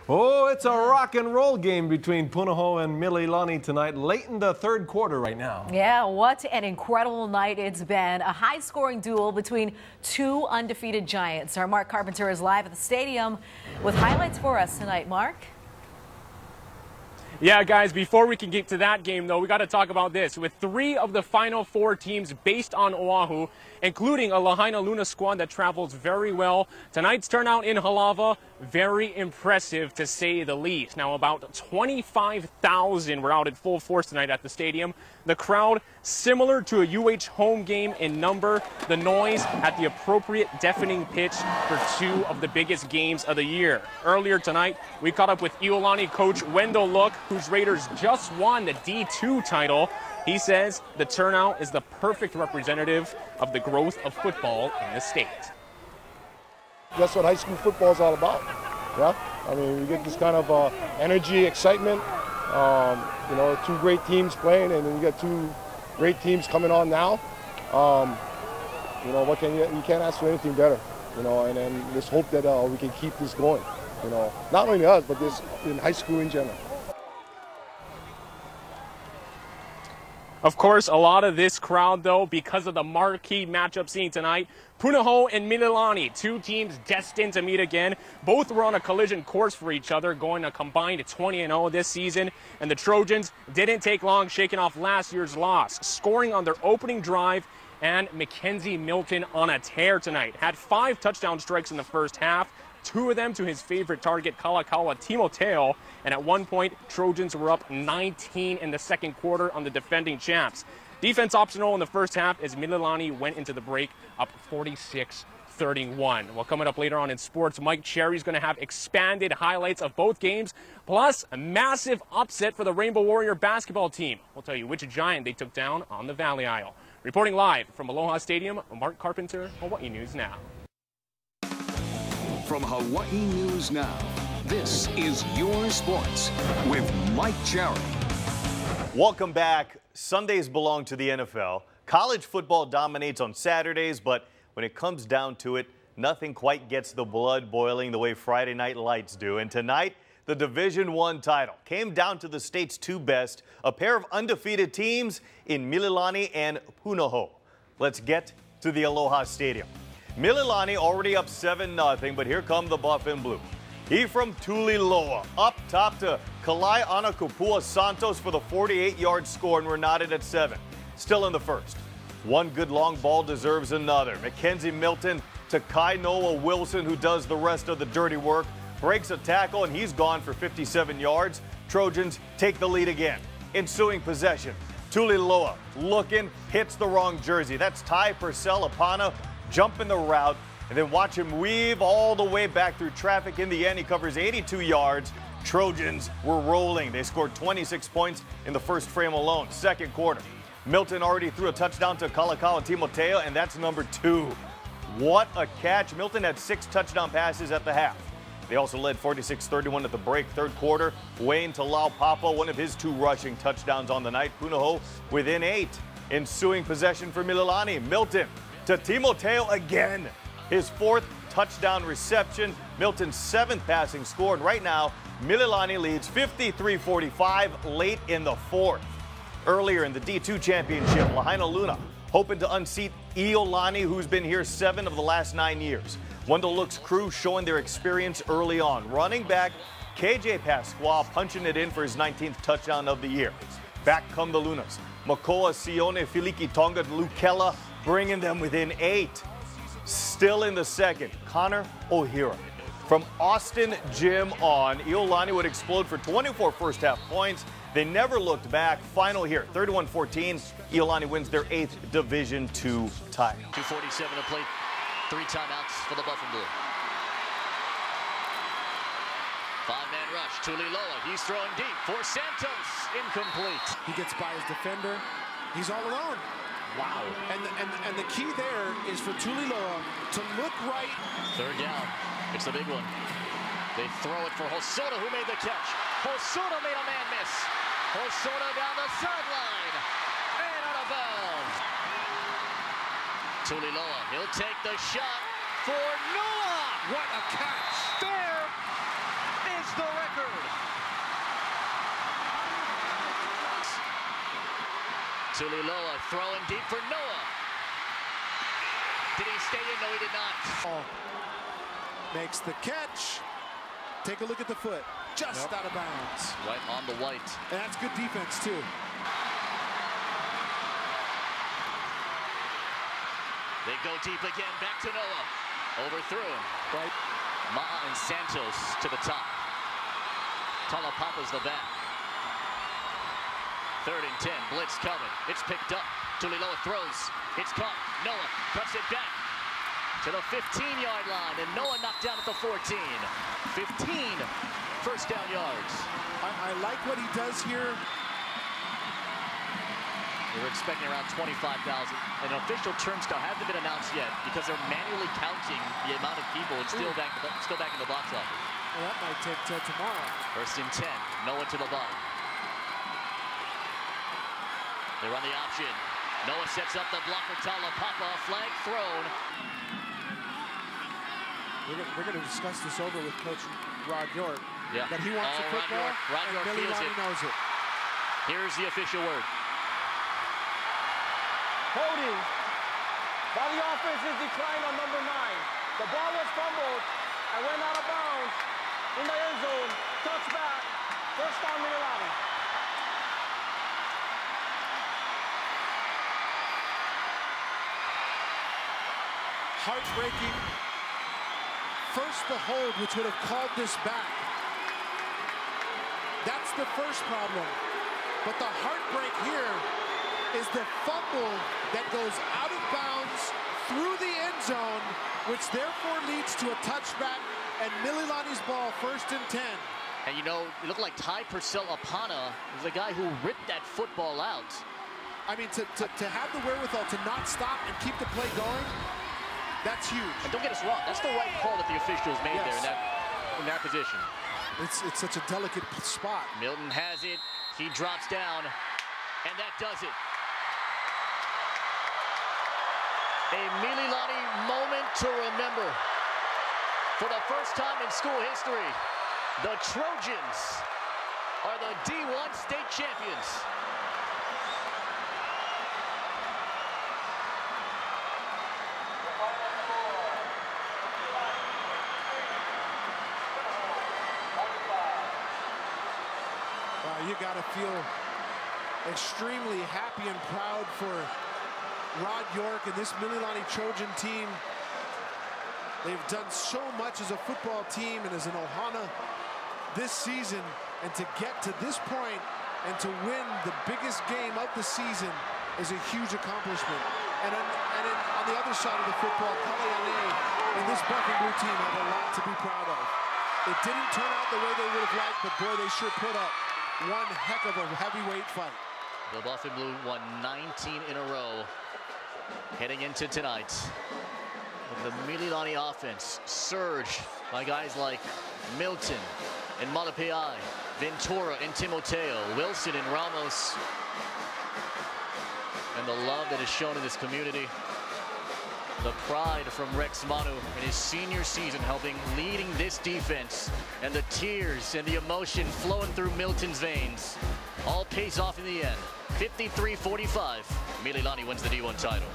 Oh, it's a rock and roll game between Punahou and Mililani tonight, late in the third quarter right now. Yeah, what an incredible night it's been. A high-scoring duel between two undefeated giants. Our Mark Carpenter is live at the stadium with highlights for us tonight. Mark? Yeah, guys, before we can get to that game, though, we got to talk about this. With 3 of the final 4 teams based on Oahu, including a Lahaina Luna squad that travels very well, tonight's turnout in Halava, very impressive to say the least. Now, about 25,000 were out at full force tonight at the stadium. The crowd, similar to a UH home game in number, the noise at the appropriate deafening pitch for 2 of the biggest games of the year. Earlier tonight, we caught up with Iolani coach Wendell Look, whose Raiders just won the D2 title. He says the turnout is the perfect representative of the growth of football in the state. That's what high school football is all about. Yeah, I mean, we get this kind of energy, excitement. You know, 2 great teams playing, and then you got 2 great teams coming on now. You know, what can you can't ask for anything better. You know, and then just hope that we can keep this going. You know, not only us, but this in high school in general. Of course, a lot of this crowd, though, because of the marquee matchup seen tonight. Punahou and Mililani, 2 teams destined to meet again. Both were on a collision course for each other, going a combined 20-0 this season. And the Trojans didn't take long shaking off last year's loss, scoring on their opening drive, and Mackenzie Milton on a tear tonight. Had 5 touchdown strikes in the first half, 2 of them to his favorite target, Kalakaua Timoteo, and at one point, Trojans were up 19 in the second quarter on the defending champs. Defense optional in the first half as Mililani went into the break up 46-31. Well, coming up later on in sports, Mike Cherry's going to have expanded highlights of both games, plus a massive upset for the Rainbow Warrior basketball team. We'll tell you which giant they took down on the Valley Isle. Reporting live from Aloha Stadium, Mark Carpenter, Hawaii News Now. From Hawaii News Now, this is Your Sports with Mike Cherry. Welcome back. Sundays belong to the NFL. College football dominates on Saturdays, but when it comes down to it, nothing quite gets the blood boiling the way Friday Night Lights do. And tonight, the Division I title came down to the state's 2 best, a pair of undefeated teams in Mililani and Punahou. Let's get to the Aloha Stadium. Mililani already up 7-0, but here come the Buff and Blue. Ephraim Tuliloa up top to Kalai Anakupua Santos for the 48-yard score, and we're knotted at 7. Still in the first. One good long ball deserves another. Mackenzie Milton to Kai Noah Wilson, who does the rest of the dirty work, breaks a tackle, and he's gone for 57 yards. Trojans take the lead again. Ensuing possession. Tuliloa looking, hits the wrong jersey. That's Ty Purcell Apana jumping the route, and then watch him weave all the way back through traffic. In the end, he covers 82 yards. Trojans were rolling. They scored 26 points in the first frame alone. Second quarter, Milton already threw a touchdown to Kalakaua Timoteo, and that's number 2. What a catch. Milton had 6 touchdown passes at the half. They also led 46-31 at the break. Third quarter, Wayne Talau-Papa, one of his 2 rushing touchdowns on the night. Punahou within 8. Ensuing possession for Mililani. Milton to Timoteo again. His 4th touchdown reception. Milton's 7th passing score. And right now, Mililani leads 53-45 late in the 4th. Earlier in the D2 championship, Lahaina Luna hoping to unseat Iolani, who's been here 7 of the last 9 years. Wendell Look's crew showing their experience early on. Running back KJ Pasqua punching it in for his 19th touchdown of the year. Back come the Lunas. Makoa Sione Filiki Tonga Lukela bringing them within 8. Still in the second, Connor O'Hara. From Austin Gym on, Iolani would explode for 24 first-half points. They never looked back. Final here, 31-14. Iolani wins their 8th Division II title. 2:47 to play. 3 timeouts for the Buff and Blue. 5-man rush. Tuliloa. He's throwing deep for Santos. Incomplete. He gets by his defender. He's all alone. Wow. And the key there is for Tuliloa to look right. 3rd down. It's the big one. They throw it for Hosoda, who made the catch. Hosoda made a man miss. Hosoda down the sideline. And out of bounds. Tuliloa, he'll take the shot for Noah. What a catch. There is the Tuliloa throwing deep for Noah. Did he stay in? No, he did not. Makes the catch. Take a look at the foot. Just out of bounds. Right on the white. And that's good defense, too. They go deep again. Back to Noah. Overthrew him. Right. Ma'a and Santos to the top. Talapapa's the back. 3rd and 10. Blitz coming. It's picked up. Tuliloa throws. It's caught. Noah cuts it back to the 15-yard line, and Noah knocked down at the 14. 15 first down yards. I like what he does here. We were expecting around 25,000. And official term still hasn't been announced yet because they're manually counting the amount of people. It's still back in the box office. Well, that might take till tomorrow. 1st and 10. Noah to the bottom. They run the option. Noah sets up the blocker. Talapapa, flag thrown. We're going to discuss this over with Coach Rod York. Yeah. That he wants the football, Rod York and Millie feels Lonnie it. knows it. Here's the official word. Holding by the offense is declined on number 9. The ball was fumbled and went out of bounds in the end zone. Touchback. First down, Mililani. Heartbreaking. First the hold, which would have called this back. That's the first problem. But the heartbreak here is the fumble that goes out of bounds through the end zone, which therefore leads to a touchback and Mililani's ball, 1st and 10. And you know, it looked like Ty Purcell-Apana was the guy who ripped that football out. I mean, to have the wherewithal to not stop and keep the play going, that's huge. And don't get us wrong, that's the right call that the officials made there in that position. It's such a delicate spot. Milton has it, he drops down, and that does it. A Mililani moment to remember. For the first time in school history, the Trojans are the D1 state champions. You got to feel extremely happy and proud for Rod York and this Mililani Trojan team. They've done so much as a football team and as an Ohana this season, and to get to this point and to win the biggest game of the season is a huge accomplishment. And on the other side of the football, Kalayane and this Buck and Blue team have a lot to be proud of. It didn't turn out the way they would have liked, but boy, they sure put up one heck of a heavyweight fight. The Buff and Blue won 19 in a row heading into tonight. With the Mililani offense surged by guys like Milton and Malapai, Ventura and Timoteo, Wilson and Ramos. And the love that is shown in this community. The pride from Rex Manu in his senior season leading this defense, and the tears and the emotion flowing through Milton's veins all pays off in the end. 53-45, Mililani wins the D1 title.